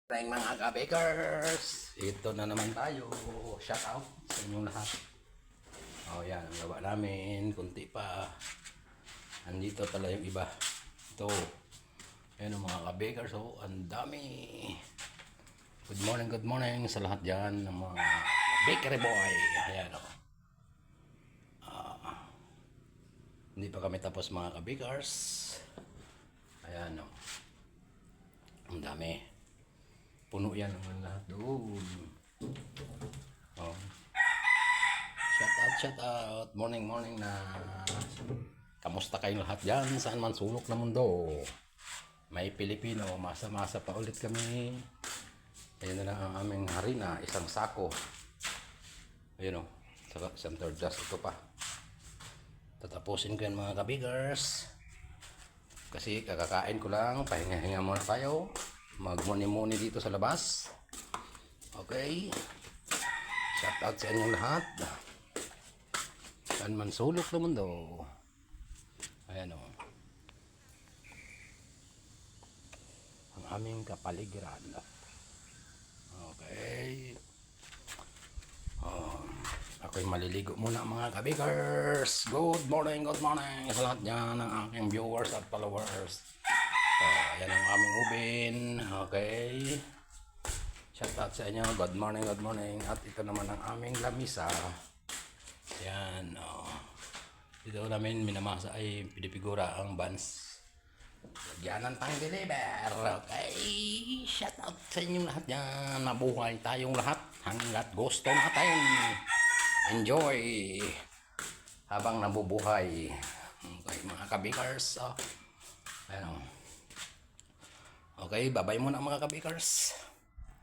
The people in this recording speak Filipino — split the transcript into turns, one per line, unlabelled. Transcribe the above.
Tayong mga ka-bakers, ito na naman tayo. Shout out sa inyong lahat. Yan ang gawa namin. Kunti pa. Andito pala yung iba. Ito. Ayan ang mga ka-bakers. Ang dami. Good morning sa lahat dyan ng mga bakery boy. Ayan o. Hindi pa kami tapos mga ka-bakers. Ayan o. Ang dami. Puno yan naman lahat doon. Shout out. Morning na. Kamusta kayong lahat dyan? Saan man sulok na mundo? May Pilipino. Masa-masa pa ulit kami. Ayan na lang ang aming harina. Isang sako. Ayun o. Saka isang third dust. Ito pa. Tatapusin ko yan mga kabigers. Kasi kakakain ko lang. Pahinga-hinga muna tayo. Magmuni-muni dito sa labas. Okay. Shout out sa inyong lahat. Saan man sulok na mundo. Ayan o. Ang aming kapaligiran. Okay. Ako'y maliligo muna mga kabikers. Good morning sa lahat dyan ng aking viewers at followers. Ayan ang aming ubin. Okay. Shout out sa inyo. Good morning. At ito naman ang aming lamisa. Ayan. Dito namin minamasa ay pinipigura ang buns. Lagyanan pang deliver. Okay. Shout out sa inyong lahat dyan. Mabuhay tayong lahat hanggat gusto natin. Enjoy habang nabubuhay. Okay mga kabikers. Ayan o. Okay, bye-bye muna mga kabikers.